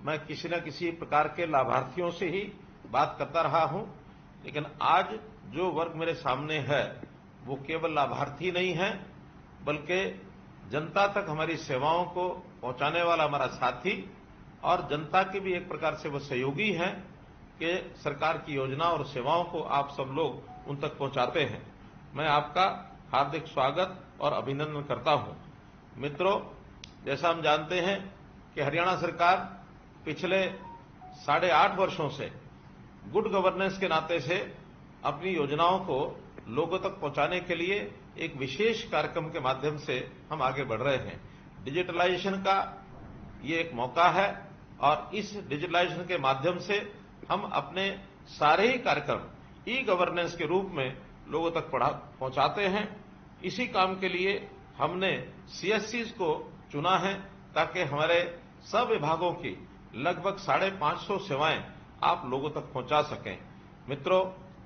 मैं किसी न किसी प्रकार के लाभार्थियों से ही बात करता रहा हूं, लेकिन आज जो वर्ग मेरे सामने है वो केवल लाभार्थी नहीं है, बल्कि जनता तक हमारी सेवाओं को पहुंचाने वाला हमारा साथी और जनता के भी एक प्रकार से वो सहयोगी हैं कि सरकार की योजना और सेवाओं को आप सब लोग उन तक पहुंचाते हैं। मैं आपका हार्दिक स्वागत और अभिनंदन करता हूं। मित्रों, जैसा हम जानते हैं कि हरियाणा सरकार पिछले 8.5 वर्षों से गुड गवर्नेंस के नाते से अपनी योजनाओं को लोगों तक पहुंचाने के लिए एक विशेष कार्यक्रम के माध्यम से हम आगे बढ़ रहे हैं। डिजिटलाइजेशन का ये एक मौका है और इस डिजिटलाइजेशन के माध्यम से हम अपने सारे ही कार्यक्रम ई गवर्नेंस के रूप में लोगों तक पहुंचाते हैं। इसी काम के लिए हमने सीएससीज को चुना है ताकि हमारे सब विभागों की लगभग 550 सेवाएं आप लोगों तक पहुंचा सकें। मित्रों,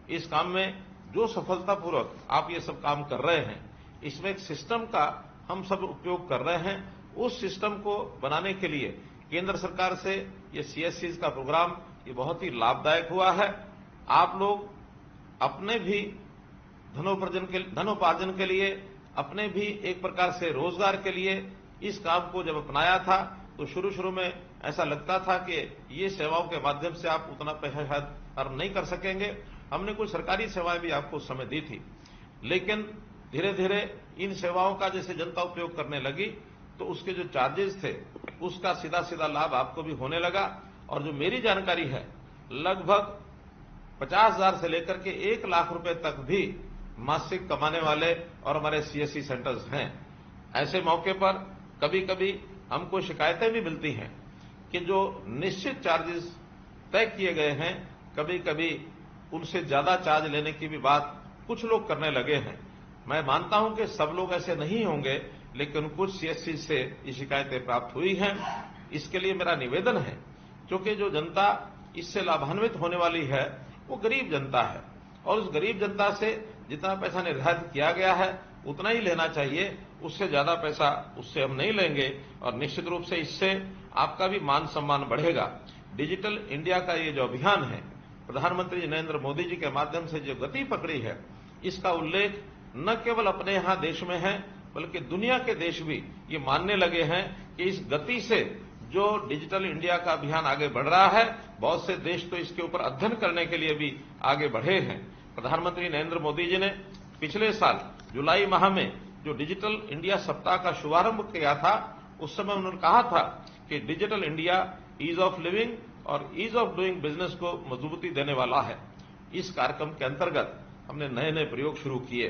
इस काम में जो सफलतापूर्वक आप ये सब काम कर रहे हैं, इसमें एक सिस्टम का हम सब उपयोग कर रहे हैं। उस सिस्टम को बनाने के लिए केंद्र सरकार से ये सीएससीज का प्रोग्राम ये बहुत ही लाभदायक हुआ है। आप लोग अपने भी धनोपार्जन के लिए, अपने भी एक प्रकार से रोजगार के लिए इस काम को जब अपनाया था तो शुरू में ऐसा लगता था कि ये सेवाओं के माध्यम से आप उतना पैसा शायद अर्न नहीं कर सकेंगे। हमने कुछ सरकारी सेवाएं भी आपको उस समय दी थी, लेकिन धीरे धीरे इन सेवाओं का जैसे जनता उपयोग करने लगी तो उसके जो चार्जेस थे उसका सीधा सीधा लाभ आपको भी होने लगा। और जो मेरी जानकारी है, लगभग 50,000 से लेकर के 1 लाख रुपए तक भी मासिक कमाने वाले और हमारे सीएससी सेंटर्स हैं। ऐसे मौके पर कभी कभी हमको शिकायतें भी मिलती हैं कि जो निश्चित चार्जेस तय किए गए हैं, कभी कभी उनसे ज्यादा चार्ज लेने की भी बात कुछ लोग करने लगे हैं। मैं मानता हूं कि सब लोग ऐसे नहीं होंगे, लेकिन कुछ सीएससी से ये शिकायतें प्राप्त हुई हैं। इसके लिए मेरा निवेदन है, क्योंकि जो जनता इससे लाभान्वित होने वाली है वो गरीब जनता है और उस गरीब जनता से जितना पैसा निर्धारित किया गया है उतना ही लेना चाहिए, उससे ज्यादा पैसा उससे हम नहीं लेंगे और निश्चित रूप से इससे आपका भी मान सम्मान बढ़ेगा। डिजिटल इंडिया का ये जो अभियान है, प्रधानमंत्री नरेंद्र मोदी जी के माध्यम से जो गति पकड़ी है, इसका उल्लेख न केवल अपने यहां देश में है बल्कि दुनिया के देश भी ये मानने लगे हैं कि इस गति से जो डिजिटल इंडिया का अभियान आगे बढ़ रहा है, बहुत से देश तो इसके ऊपर अध्ययन करने के लिए भी आगे बढ़े हैं। प्रधानमंत्री नरेंद्र मोदी जी ने पिछले साल जुलाई माह में जो डिजिटल इंडिया सप्ताह का शुभारंभ किया था, उस समय उन्होंने कहा था कि digital India ease of living और ईज ऑफ डूइंग बिजनेस को मजबूती देने वाला है। इस कार्यक्रम के अंतर्गत हमने नए नए प्रयोग शुरू किए।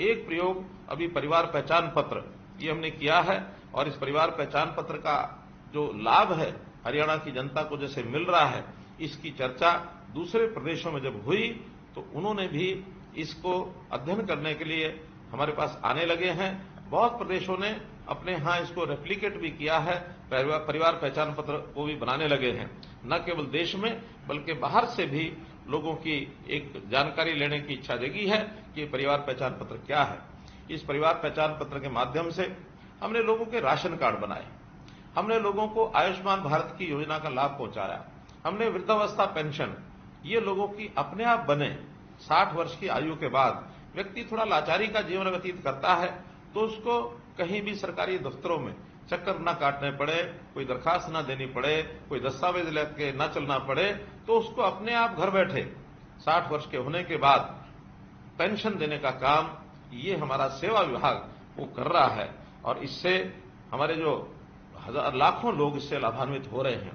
एक प्रयोग अभी परिवार पहचान पत्र ये हमने किया है और इस परिवार पहचान पत्र का जो लाभ है हरियाणा की जनता को जैसे मिल रहा है, इसकी चर्चा दूसरे प्रदेशों में जब हुई तो उन्होंने भी इसको अध्ययन करने के लिए हमारे पास आने लगे हैं। बहुत प्रदेशों ने अपने यहां इसको रेप्लिकेट भी किया है, परिवार पहचान पत्र को भी बनाने लगे हैं। न केवल देश में बल्कि बाहर से भी लोगों की एक जानकारी लेने की इच्छा जगी है कि परिवार पहचान पत्र क्या है। इस परिवार पहचान पत्र के माध्यम से हमने लोगों के राशन कार्ड बनाए, हमने लोगों को आयुष्मान भारत की योजना का लाभ पहुंचाया, हमने वृद्धावस्था पेंशन ये लोगों की अपने आप बने। 60 वर्ष की आयु के बाद व्यक्ति थोड़ा लाचारी का जीवन व्यतीत करता है तो उसको कहीं भी सरकारी दफ्तरों में चक्कर न काटने पड़े, कोई दरखास्त न देनी पड़े, कोई दस्तावेज लेके न चलना पड़े, तो उसको अपने आप घर बैठे 60 वर्ष के होने के बाद पेंशन देने का काम ये हमारा सेवा विभाग वो कर रहा है और इससे हमारे जो लाखों लोग इससे लाभान्वित हो रहे हैं।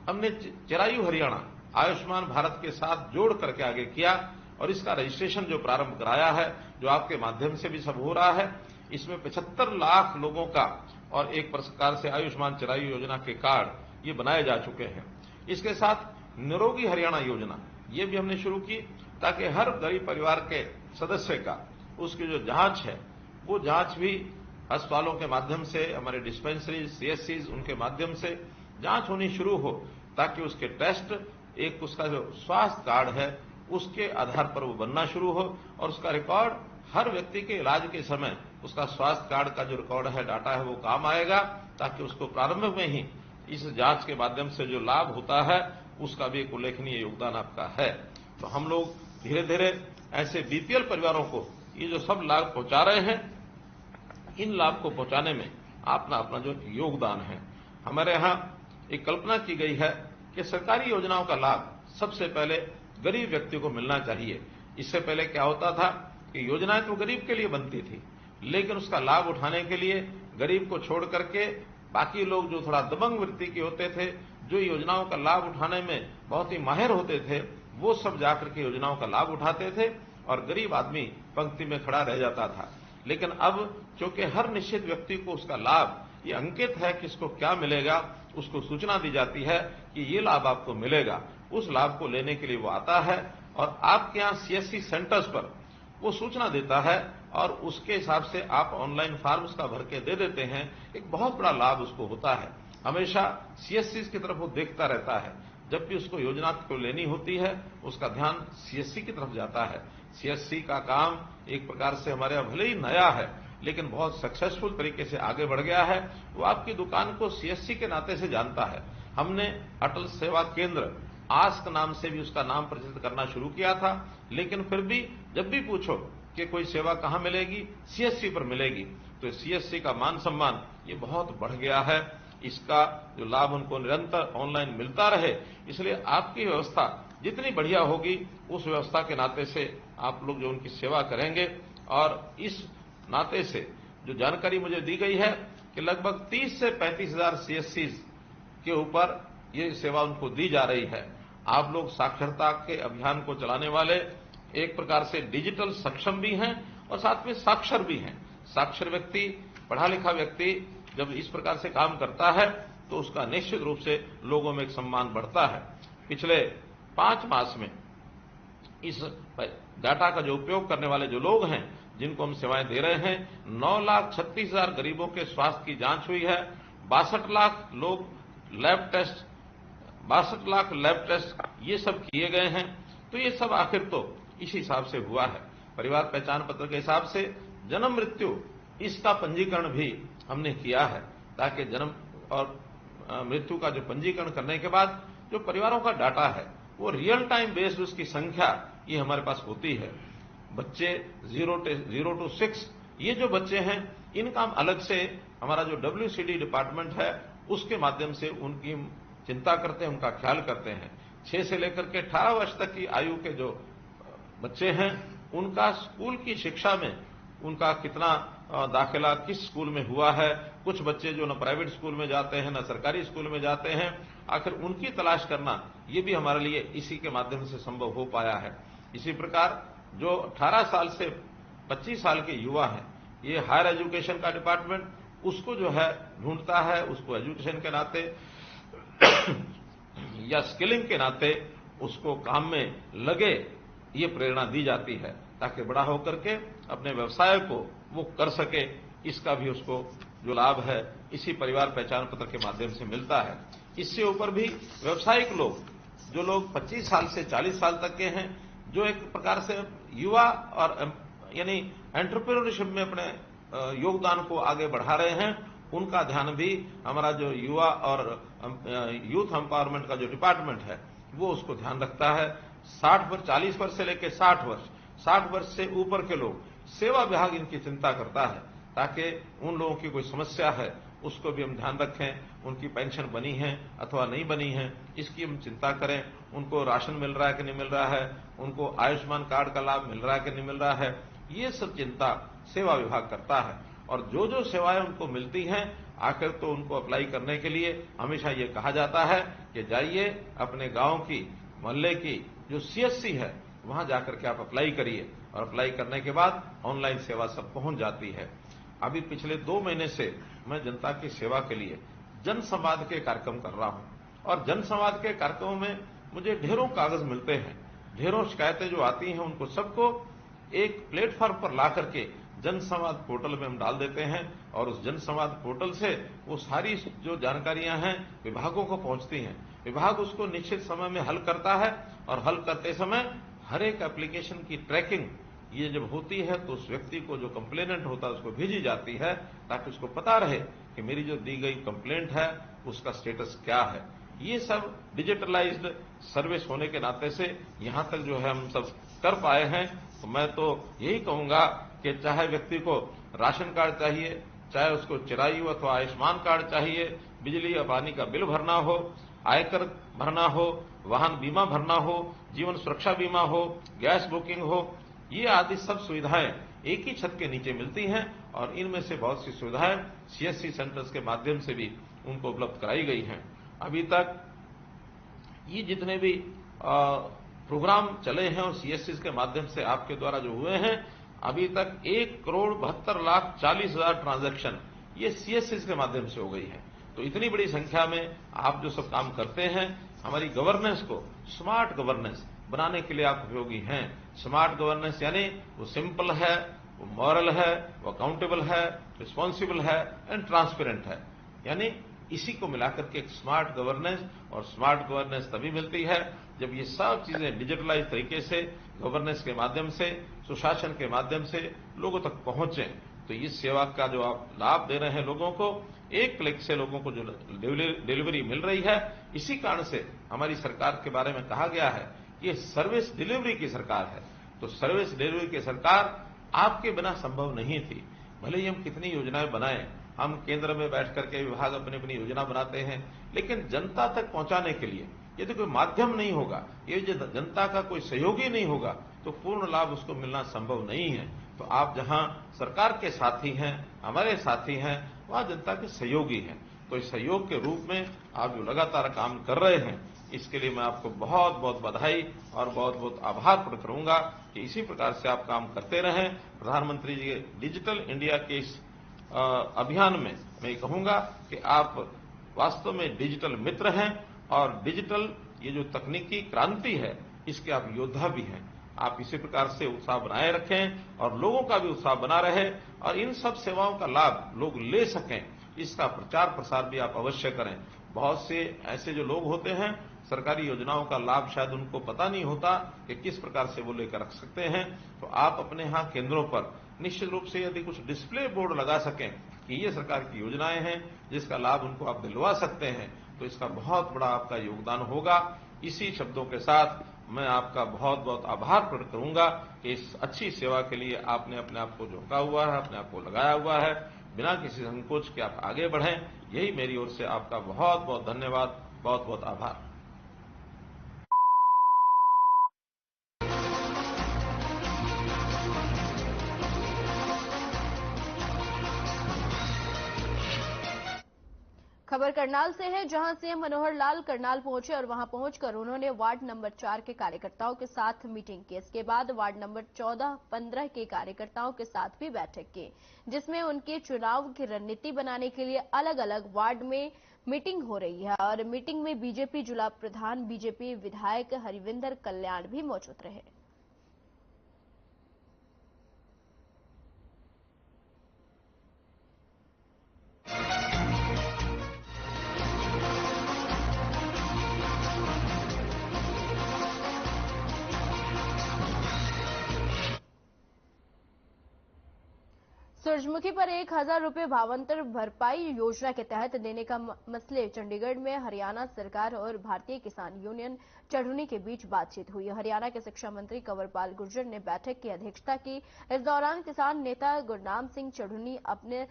हमने चिरायु हरियाणा आयुष्मान भारत के साथ जोड़ करके आगे किया और इसका रजिस्ट्रेशन जो प्रारंभ कराया है, जो आपके माध्यम से भी सब हो रहा है, इसमें 75 लाख लोगों का और एक प्रकार से आयुष्मान चिरायु योजना के कार्ड ये बनाए जा चुके हैं। इसके साथ निरोगी हरियाणा योजना ये भी हमने शुरू की ताकि हर गरीब परिवार के सदस्य का उसकी जो जांच है वो जांच भी अस्पतालों के माध्यम से, हमारे डिस्पेंसरीज, सीएससीज उनके माध्यम से जांच होनी शुरू हो ताकि उसके टेस्ट, एक उसका जो स्वास्थ्य कार्ड है उसके आधार पर वो बनना शुरू हो और उसका रिकॉर्ड हर व्यक्ति के इलाज के समय उसका स्वास्थ्य कार्ड का जो रिकॉर्ड है, डाटा है, वो काम आएगा ताकि उसको प्रारंभ में ही इस जांच के माध्यम से जो लाभ होता है उसका भी एक उल्लेखनीय योगदान आपका है। तो हम लोग धीरे धीरे ऐसे बीपीएल परिवारों को ये जो सब लाभ पहुंचा रहे हैं, इन लाभ को पहुंचाने में अपना अपना जो योगदान है। हमारे यहां एक कल्पना की गई है कि सरकारी योजनाओं का लाभ सबसे पहले गरीब व्यक्ति को मिलना चाहिए। इससे पहले क्या होता था कि योजनाएं तो गरीब के लिए बनती थी, लेकिन उसका लाभ उठाने के लिए गरीब को छोड़ करके बाकी लोग जो थोड़ा दबंग वृत्ति के होते थे, जो योजनाओं का लाभ उठाने में बहुत ही माहिर होते थे, वो सब जाकर के योजनाओं का लाभ उठाते थे और गरीब आदमी पंक्ति में खड़ा रह जाता था। लेकिन अब चूंकि हर निश्चित व्यक्ति को उसका लाभ ये अंकित है कि इसको क्या मिलेगा, उसको सूचना दी जाती है कि ये लाभ आपको मिलेगा। उस लाभ को लेने के लिए वो आता है और आपके यहां सीएससी सेंटर्स पर वो सूचना देता है और उसके हिसाब से आप ऑनलाइन फॉर्म उसका भर के दे देते हैं। एक बहुत बड़ा लाभ उसको होता है। हमेशा सीएससी की तरफ वो देखता रहता है। जब भी उसको योजना को लेनी होती है उसका ध्यान सीएससी की तरफ जाता है। सीएससी का काम एक प्रकार से हमारे यहां भले ही नया है लेकिन बहुत सक्सेसफुल तरीके से आगे बढ़ गया है। वो आपकी दुकान को सीएससी के नाते से जानता है। हमने अटल सेवा केंद्र आस्क नाम से भी उसका नाम प्रचलित करना शुरू किया था, लेकिन फिर भी जब भी पूछो कि कोई सेवा कहां मिलेगी, सीएससी पर मिलेगी। तो सीएससी का मान सम्मान ये बहुत बढ़ गया है। इसका जो लाभ उनको निरंतर ऑनलाइन मिलता रहे, इसलिए आपकी व्यवस्था जितनी बढ़िया होगी उस व्यवस्था के नाते से आप लोग जो उनकी सेवा करेंगे। और इस नाते से जो जानकारी मुझे दी गई है कि लगभग 30 से 35 हजार सीएससी के ऊपर ये सेवा उनको दी जा रही है। आप लोग साक्षरता के अभियान को चलाने वाले एक प्रकार से डिजिटल सक्षम भी हैं और साथ में साक्षर भी हैं। साक्षर व्यक्ति, पढ़ा लिखा व्यक्ति जब इस प्रकार से काम करता है तो उसका निश्चित रूप से लोगों में एक सम्मान बढ़ता है। पिछले 5 मास में इस डाटा का जो उपयोग करने वाले जो लोग हैं, जिनको हम सेवाएं दे रहे हैं, 9,36,000 गरीबों के स्वास्थ्य की जांच हुई है। 62 लाख लोग lab test 62 lakh lab test ये सब किए गए हैं। तो ये सब आखिर तो इस हिसाब से हुआ है। परिवार पहचान पत्र के हिसाब से जन्म मृत्यु इसका पंजीकरण भी हमने किया है, ताकि जन्म और मृत्यु का जो पंजीकरण करने के बाद जो परिवारों का डाटा है वो रियल टाइम बेस्ड उसकी संख्या ये हमारे पास होती है। बच्चे 0 to 6 ये जो बच्चे हैं इनका हम अलग से हमारा जो WCD डिपार्टमेंट है उसके माध्यम से उनकी चिंता करते हैं, उनका ख्याल करते हैं। 6 से लेकर के 18 वर्ष तक की आयु के जो बच्चे हैं उनका स्कूल की शिक्षा में उनका कितना दाखिला किस स्कूल में हुआ है। कुछ बच्चे जो न प्राइवेट स्कूल में जाते हैं न सरकारी स्कूल में जाते हैं, आखिर उनकी तलाश करना ये भी हमारे लिए इसी के माध्यम से संभव हो पाया है। इसी प्रकार जो 18 साल से 25 साल के युवा हैं, ये हायर एजुकेशन का डिपार्टमेंट उसको जो है ढूंढता है, उसको एजुकेशन के नाते या स्किलिंग के नाते उसको काम में लगे ये प्रेरणा दी जाती है, ताकि बड़ा होकर के अपने व्यवसाय को वो कर सके। इसका भी उसको जो लाभ है इसी परिवार पहचान पत्र के माध्यम से मिलता है। इससे ऊपर भी व्यावसायिक लोग, जो लोग 25 साल से 40 साल तक के हैं, जो एक प्रकार से युवा और यानी एंटरप्रेन्योरशिप में अपने योगदान को आगे बढ़ा रहे हैं, उनका ध्यान भी हमारा जो युवा और यूथ एम्पावरमेंट का जो डिपार्टमेंट है वो उसको ध्यान रखता है। 40 वर्ष से लेकर 60 वर्ष से ऊपर के लोग, सेवा विभाग इनकी चिंता करता है, ताकि उन लोगों की कोई समस्या है उसको भी हम ध्यान रखें। उनकी पेंशन बनी है अथवा नहीं बनी है इसकी हम चिंता करें। उनको राशन मिल रहा है कि नहीं मिल रहा है, उनको आयुष्मान कार्ड का लाभ मिल रहा है कि नहीं मिल रहा है, ये सब चिंता सेवा विभाग करता है। और जो जो सेवाएं उनको मिलती हैं आखिर तो उनको अप्लाई करने के लिए हमेशा ये कहा जाता है कि जाइए अपने गांव की, मोहल्ले की जो सीएससी है वहां जाकर के आप अप्लाई करिए, और अप्लाई करने के बाद ऑनलाइन सेवा सब पहुंच जाती है। अभी पिछले 2 महीने से मैं जनता की सेवा के लिए जन संवाद के कार्यक्रम कर रहा हूं, और जन संवाद के कार्यक्रमों में मुझे ढेरों कागज मिलते हैं, ढेरों शिकायतें जो आती हैं उनको सबको एक प्लेटफॉर्म पर ला करके जन संवाद पोर्टल में हम डाल देते हैं, और उस जन संवाद पोर्टल से वो सारी जो जानकारियां हैं विभागों को पहुंचती हैं। विभाग उसको निश्चित समय में हल करता है, और हल करते समय हर एक एप्लीकेशन की ट्रैकिंग ये जब होती है तो उस व्यक्ति को जो कंप्लेनेंट होता है उसको भेजी जाती है, ताकि उसको पता रहे कि मेरी जो दी गई कंप्लेंट है उसका स्टेटस क्या है। ये सब डिजिटलाइज्ड सर्विस होने के नाते से यहां तक जो है हम सब कर पाए हैं। तो मैं तो यही कहूंगा कि चाहे व्यक्ति को राशन कार्ड चाहिए, चाहे उसको चिरायु अथवा आयुष्मान कार्ड चाहिए, बिजली या पानी का बिल भरना हो, आयकर भरना हो, वाहन बीमा भरना हो, जीवन सुरक्षा बीमा हो, गैस बुकिंग हो, ये आदि सब सुविधाएं एक ही छत के नीचे मिलती हैं और इनमें से बहुत सी सुविधाएं सीएससी सेंटर्स के माध्यम से भी उनको उपलब्ध कराई गई हैं। अभी तक ये जितने भी प्रोग्राम चले हैं और सीएससी के माध्यम से आपके द्वारा जो हुए हैं, अभी तक 1,72,40,000 ट्रांजैक्शन ये सीएससी के माध्यम से हो गई है। तो इतनी बड़ी संख्या में आप जो सब काम करते हैं, हमारी गवर्नेंस को स्मार्ट गवर्नेंस बनाने के लिए आप उपयोगी हैं। स्मार्ट गवर्नेंस यानी वो सिंपल है, वो मॉरल है, वो अकाउंटेबल है, रिस्पॉन्सिबल है एंड ट्रांसपेरेंट है। यानी इसी को मिलाकर के एक स्मार्ट गवर्नेंस, और स्मार्ट गवर्नेंस तभी मिलती है जब ये सब चीजें डिजिटलाइज तरीके से गवर्नेंस के माध्यम से, सुशासन के माध्यम से लोगों तक पहुंचे। तो इस सेवा का जो आप लाभ दे रहे हैं लोगों को, एक क्लिक से लोगों को जो डिलीवरी मिल रही है, इसी कारण से हमारी सरकार के बारे में कहा गया है कि ये सर्विस डिलीवरी की सरकार है। तो सर्विस डिलीवरी की सरकार आपके बिना संभव नहीं थी। भले ही हम कितनी योजनाएं बनाएं, हम केंद्र में बैठ करके विभाग अपनी अपनी योजना बनाते हैं, लेकिन जनता तक पहुंचाने के लिए यदि कोई माध्यम नहीं होगा, ये जो जनता का कोई सहयोगी नहीं होगा, तो पूर्ण लाभ उसको मिलना संभव नहीं है। तो आप जहां सरकार के साथी हैं, हमारे साथी हैं, वहां जनता के सहयोगी हैं। तो इस सहयोग के रूप में आप जो लगातार काम कर रहे हैं, इसके लिए मैं आपको बहुत बहुत बधाई और बहुत बहुत आभार प्रकट करूंगा कि इसी प्रकार से आप काम करते रहें। प्रधानमंत्री जी के डिजिटल इंडिया के इस अभियान में मैं कहूंगा कि आप वास्तव में डिजिटल मित्र हैं और डिजिटल ये जो तकनीकी क्रांति है, इसके आप योद्धा भी हैं। आप इसी प्रकार से उत्साह बनाए रखें और लोगों का भी उत्साह बना रहे और इन सब सेवाओं का लाभ लोग ले सकें, इसका प्रचार प्रसार भी आप अवश्य करें। बहुत से ऐसे जो लोग होते हैं, सरकारी योजनाओं का लाभ शायद उनको पता नहीं होता कि किस प्रकार से वो लेकर रख सकते हैं। तो आप अपने यहां केंद्रों पर निश्चित रूप से यदि कुछ डिस्प्ले बोर्ड लगा सकें कि ये सरकार की योजनाएं हैं जिसका लाभ उनको आप दिलवा सकते हैं, तो इसका बहुत बड़ा आपका योगदान होगा। इसी शब्दों के साथ मैं आपका बहुत बहुत आभार प्रकट करूंगा कि इस अच्छी सेवा के लिए आपने अपने आप को झोंका हुआ है, अपने आप को लगाया हुआ है। बिना किसी संकोच के आप आगे बढ़ें, यही मेरी ओर से आपका बहुत बहुत धन्यवाद, बहुत बहुत आभार। खबर करनाल से है, जहां सीएम मनोहर लाल करनाल पहुंचे और वहां पहुंचकर उन्होंने वार्ड नंबर 4 के कार्यकर्ताओं के साथ मीटिंग की। इसके बाद वार्ड नंबर 14-15 के कार्यकर्ताओं के साथ भी बैठक की, जिसमें उनके चुनाव की रणनीति बनाने के लिए अलग अलग वार्ड में मीटिंग हो रही है। और मीटिंग में बीजेपी जिला प्रधान, बीजेपी विधायक हरिविंदर कल्याण भी मौजूद रहे। सूरजमुखी पर 1,000 रुपए भावांतर भरपाई योजना के तहत देने का मसले चंडीगढ़ में हरियाणा सरकार और भारतीय किसान यूनियन चढ़नी के बीच बातचीत हुई। हरियाणा के शिक्षा मंत्री कंवरपाल गुर्जर ने बैठक की अध्यक्षता की। इस दौरान किसान नेता गुरनाम सिंह चढ़नी अपने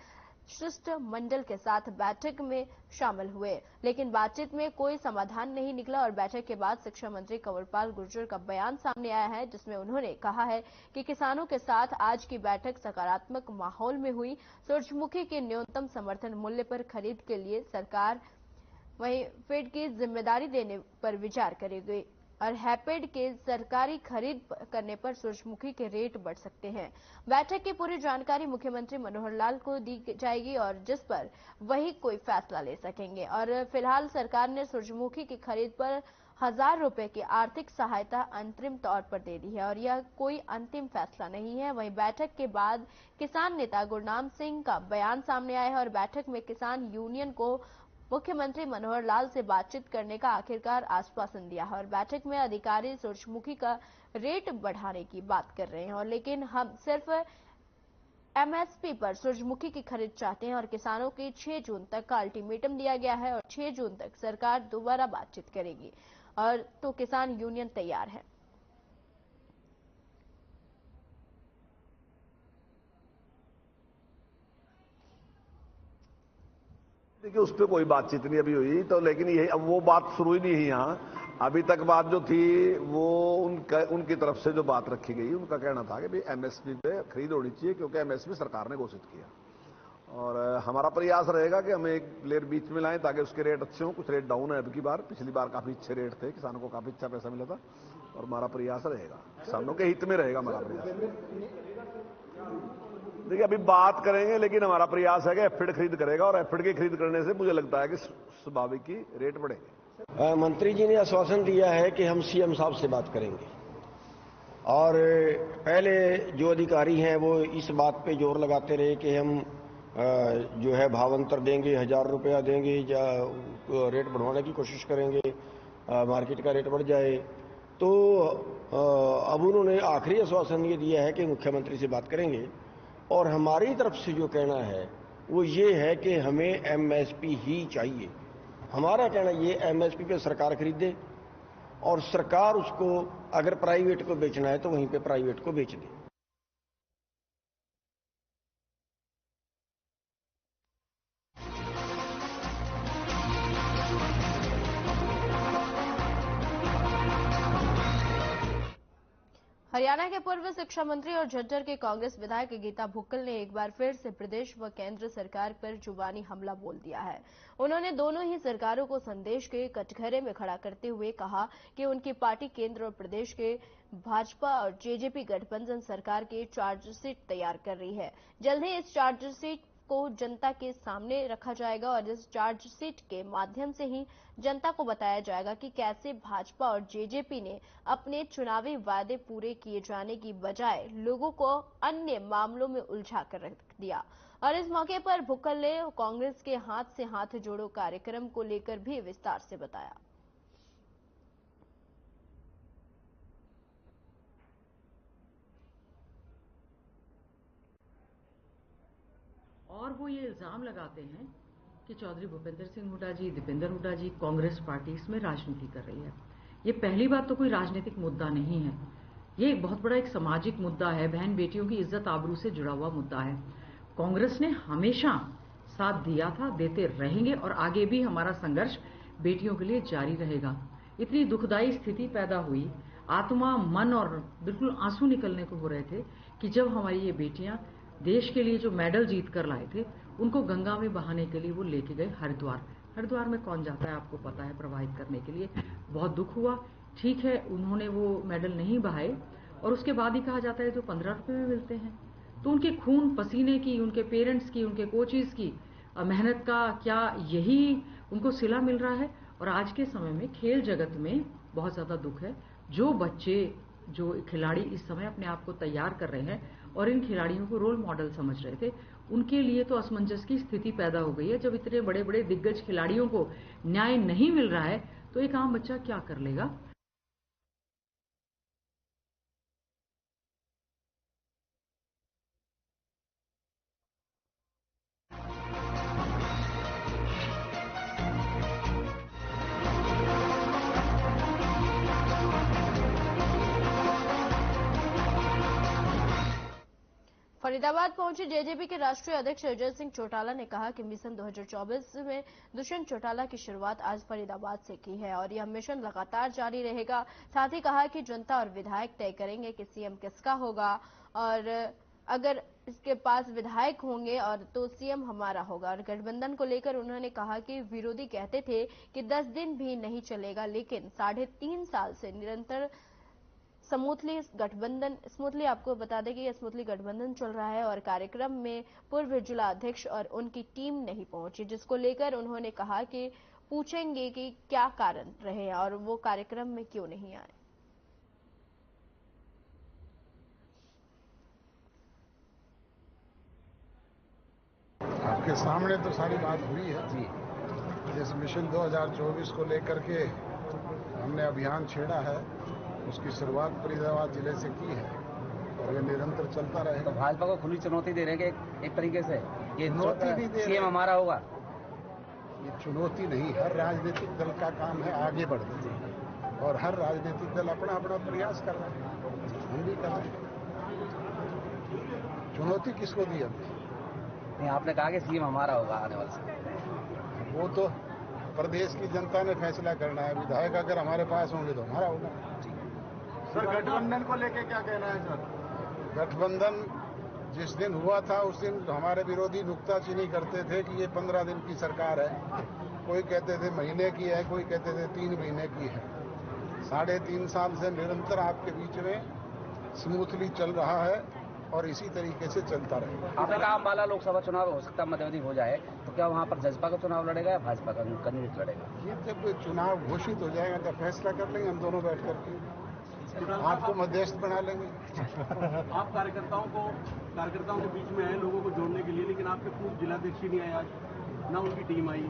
शिष्टमंडल के साथ बैठक में शामिल हुए, लेकिन बातचीत में कोई समाधान नहीं निकला। और बैठक के बाद शिक्षा मंत्री कंवरपाल गुर्जर का बयान सामने आया है, जिसमें उन्होंने कहा है कि किसानों के साथ आज की बैठक सकारात्मक माहौल में हुई। सूरजमुखी के न्यूनतम समर्थन मूल्य पर खरीद के लिए सरकार वहीं फेड की जिम्मेदारी देने पर विचार करेगी और हैपेड के सरकारी खरीद करने पर सूरजमुखी के रेट बढ़ सकते हैं। बैठक की पूरी जानकारी मुख्यमंत्री मनोहर लाल को दी जाएगी और जिस पर वही कोई फैसला ले सकेंगे। और फिलहाल सरकार ने सूरजमुखी की खरीद पर 1,000 रुपए की आर्थिक सहायता अंतरिम तौर पर दे दी है और यह कोई अंतिम फैसला नहीं है। वहीं बैठक के बाद किसान नेता गुरनाम सिंह का बयान सामने आया है और बैठक में किसान यूनियन को मुख्यमंत्री मनोहर लाल से बातचीत करने का आखिरकार आश्वासन दिया है। और बैठक में अधिकारी सूरजमुखी का रेट बढ़ाने की बात कर रहे हैं, और लेकिन हम सिर्फ एमएसपी पर सूरजमुखी की खरीद चाहते हैं और किसानों के 6 जून तक का अल्टीमेटम दिया गया है और 6 जून तक सरकार दोबारा बातचीत करेगी और तो किसान यूनियन तैयार है। देखिए, उस पर कोई बातचीत नहीं अभी हुई, तो लेकिन ये अब वो बात शुरू ही नहीं हुई यहाँ। अभी तक बात जो थी वो उनकी तरफ से जो बात रखी गई, उनका कहना था कि भाई एमएसपी पे खरीद होनी चाहिए, क्योंकि एमएसपी सरकार ने घोषित किया। और हमारा प्रयास रहेगा कि हम एक प्लेयर बीच में लाएं ताकि उसके रेट अच्छे हों। कुछ रेट डाउन है अब की बार, पिछली बार काफी अच्छे रेट थे, किसानों को काफी अच्छा पैसा मिला था, और हमारा प्रयास रहेगा, किसानों के हित में रहेगा हमारा प्रयास। देखिए, अभी बात करेंगे, लेकिन हमारा प्रयास है कि एफिड खरीद करेगा, और एफिड की खरीद करने से मुझे लगता है कि स्वाभाविक ही रेट बढ़ेंगे। मंत्री जी ने आश्वासन दिया है कि हम सीएम साहब से बात करेंगे, और पहले जो अधिकारी हैं वो इस बात पे जोर लगाते रहे कि हम जो है भावांतर देंगे, 1000 रुपया देंगे या रेट बढ़वाने की कोशिश करेंगे, मार्केट का रेट बढ़ जाए। तो अब उन्होंने आखिरी आश्वासन ये दिया है कि मुख्यमंत्री से बात करेंगे, और हमारी तरफ से जो कहना है वो ये है कि हमें एमएसपी ही चाहिए। हमारा कहना ये एमएसपी पे सरकार खरीदे, और सरकार उसको अगर प्राइवेट को बेचना है तो वहीं पे प्राइवेट को बेच दे। हरियाणा के पूर्व शिक्षा मंत्री और झज्जर के कांग्रेस विधायक गीता भुक्कल ने एक बार फिर से प्रदेश व केंद्र सरकार पर जुबानी हमला बोल दिया है। उन्होंने दोनों ही सरकारों को संदेश के कटघरे में खड़ा करते हुए कहा कि उनकी पार्टी केंद्र और प्रदेश के भाजपा और जेजेपी गठबंधन सरकार की चार्जशीट तैयार कर रही है। जल्द ही इस चार्जशीट को जनता के सामने रखा जाएगा और इस चार्जशीट के माध्यम से ही जनता को बताया जाएगा कि कैसे भाजपा और जेजेपी ने अपने चुनावी वादे पूरे किए जाने की बजाय लोगों को अन्य मामलों में उलझा कर रख दिया। और इस मौके पर भुक्कल ने कांग्रेस के हाथ से हाथ जोड़ो कार्यक्रम को लेकर भी विस्तार से बताया। और वो ये इल्जाम लगाते हैं कि चौधरी भूपेंद्र सिंह हुड्डा जी, दीपेंद्र हुड्डा जी, कांग्रेस पार्टी इसमें राजनीति कर रही है। ये पहली बात तो कोई राजनीतिक मुद्दा नहीं है, ये एक बहुत बड़ा एक सामाजिक मुद्दा है, बहन बेटियों की इज्जत आबरू से जुड़ा हुआ मुद्दा है। कांग्रेस ने हमेशा साथ दिया था, देते रहेंगे, और आगे भी हमारा संघर्ष बेटियों के लिए जारी रहेगा। इतनी दुखदायी स्थिति पैदा हुई, आत्मा, मन और बिल्कुल आंसू निकलने को हो रहे थे कि जब हमारी ये बेटियां देश के लिए जो मेडल जीत कर लाए थे उनको गंगा में बहाने के लिए वो लेके गए हरिद्वार में कौन जाता है आपको पता है, प्रवाहित करने के लिए। बहुत दुख हुआ। ठीक है, उन्होंने वो मेडल नहीं बहाए, और उसके बाद ही कहा जाता है जो 15 रुपए में मिलते हैं। तो उनके खून पसीने की, उनके पेरेंट्स की, उनके कोचेस की मेहनत का क्या यही उनको सिला मिल रहा है? और आज के समय में खेल जगत में बहुत ज्यादा दुख है। जो बच्चे, जो खिलाड़ी इस समय अपने आप को तैयार कर रहे हैं और इन खिलाड़ियों को रोल मॉडल समझ रहे थे, उनके लिए तो असमंजस की स्थिति पैदा हो गई है। जब इतने बड़े बड़े दिग्गज खिलाड़ियों को न्याय नहीं मिल रहा है तो एक आम बच्चा क्या कर लेगा? फरीदाबाद पहुंचे जेजेपी के राष्ट्रीय अध्यक्ष अजय सिंह चौटाला ने कहा कि मिशन 2024 में दुष्यंत चौटाला की शुरुआत आज फरीदाबाद से की है और यह मिशन लगातार जारी रहेगा। साथ ही कहा कि जनता और विधायक तय करेंगे कि सीएम किसका होगा, और अगर इसके पास विधायक होंगे और तो सीएम हमारा होगा। और गठबंधन को लेकर उन्होंने कहा कि विरोधी कहते थे कि 10 दिन भी नहीं चलेगा, लेकिन 3.5 साल से निरंतर स्मूथली आपको बता दें कि यह स्मूथली गठबंधन चल रहा है। और कार्यक्रम में पूर्व जिला अध्यक्ष और उनकी टीम नहीं पहुंची, जिसको लेकर उन्होंने कहा कि पूछेंगे कि क्या कारण रहे और वो कार्यक्रम में क्यों नहीं आए। आपके सामने तो सारी बात हुई है जी। जिस मिशन 2024 को लेकर के हमने अभियान छेड़ा है, उसकी शुरुआत फरीदाबाद जिले से की है, और ये निरंतर चलता रहेगा। तो भाजपा को खुली चुनौती दे रहे हैं कि एक तरीके से ये चुनौती नहीं दे रहे, सीएम हमारा होगा। ये चुनौती नहीं, हर राजनीतिक दल का काम है आगे बढ़ना, और हर राजनीतिक दल अपना अपना प्रयास कर रहा है, हम भी कर रहे हैं। चुनौती किसको दी हमने? नहीं, आपने कहा कि सीएम हमारा होगा आने वाले समय। वो तो प्रदेश की जनता ने फैसला करना है। विधायक अगर हमारे पास होंगे तो हमारा होगा। सर, गठबंधन को लेके क्या कहना है सर? गठबंधन जिस दिन हुआ था उस दिन हमारे विरोधी नुक्ताचीनी करते थे कि ये 15 दिन की सरकार है, कोई कहते थे महीने की है, कोई कहते थे 3 महीने की है। 3.5 साल से निरंतर आपके बीच में स्मूथली चल रहा है और इसी तरीके से चलता रहेगा। आपने कहा अम्बाला लोकसभा चुनाव हो सकता है मध्यावधि हो जाए, तो क्या वहाँ पर जजपा का चुनाव लड़ेगा या भाजपा का कैंडिडेट लड़ेगा? ये जब चुनाव घोषित हो जाएगा तब फैसला कर लेंगे हम दोनों बैठ करके, आपको मध्यस्थ बना लेंगे। आप कार्यकर्ताओं के बीच में आए लोगों को जोड़ने के लिए, लेकिन आपके पूर्व जिलाध्यक्ष ही नहीं आए आज, ना उनकी टीम आई।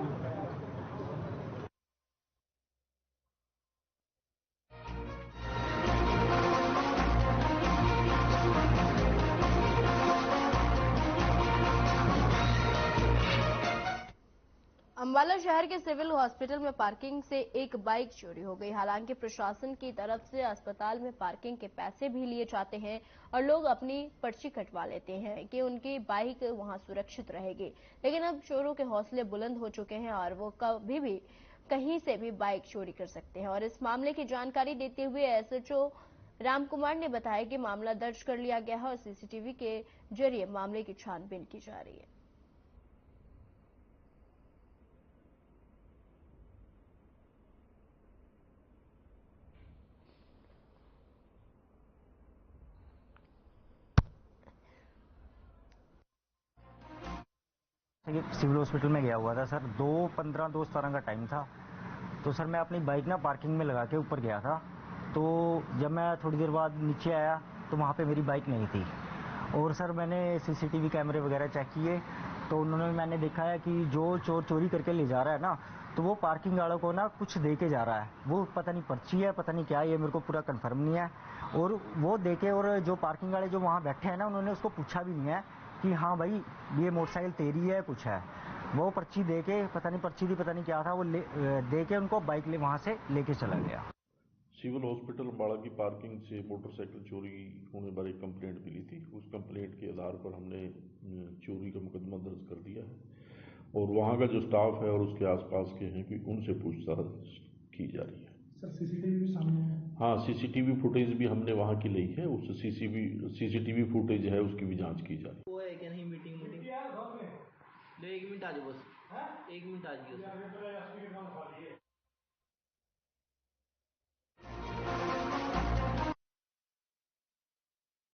अंबाला शहर के सिविल हॉस्पिटल में पार्किंग से एक बाइक चोरी हो गई। हालांकि प्रशासन की तरफ से अस्पताल में पार्किंग के पैसे भी लिए जाते हैं और लोग अपनी पर्ची कटवा लेते हैं कि उनकी बाइक वहां सुरक्षित रहेगी, लेकिन अब चोरों के हौसले बुलंद हो चुके हैं और वो कभी भी कहीं से भी बाइक चोरी कर सकते हैं। और इस मामले की जानकारी देते हुए एसएचओ रामकुमार ने बताया कि मामला दर्ज कर लिया गया है और सीसीटीवी के जरिए मामले की छानबीन की जा रही है। सिविल हॉस्पिटल में गया हुआ था सर, 2:15 2:17 का टाइम था। तो सर मैं अपनी बाइक ना पार्किंग में लगा के ऊपर गया था। तो जब मैं थोड़ी देर बाद नीचे आया तो वहाँ पे मेरी बाइक नहीं थी। और सर मैंने सीसीटीवी कैमरे वगैरह चेक किए तो मैंने देखा है कि जो चोर चोरी करके ले जा रहा है ना, तो वो पार्किंग वालों को ना कुछ दे के जा रहा है। वो पता नहीं पर्ची है, पता नहीं क्या, ये मेरे को पूरा कंफर्म नहीं है। और वो देके, और जो पार्किंग वाले जो वहाँ बैठे हैं ना, उन्होंने उसको पूछा भी नहीं है कि हाँ भाई ये मोटरसाइकिल तेरी है, कुछ है। वो पर्ची दे के, पता नहीं पर्ची थी पता नहीं क्या था, वो दे के उनको बाइक वहां से लेके चला गया। सिविल हॉस्पिटल अम्बाड़ा की पार्किंग से मोटरसाइकिल चोरी होने पर एक कंप्लेंट मिली थी। उस कंप्लेंट के आधार पर हमने चोरी का मुकदमा दर्ज कर दिया है और वहाँ का जो स्टाफ है और उसके आसपास के हैं कि उनसे पूछताछ की जा रही है। सर सीसीटीवी भी सामने है? हाँ, सीसीटीवी फुटेज भी हमने वहाँ की ली है। उस सीसीटीवी फुटेज है, उसकी भी जांच की जा रही है। वो है क्या नहीं मीटिंग ले 1 मिनट आ जाओ बस, 1 मिनट आ जाइए।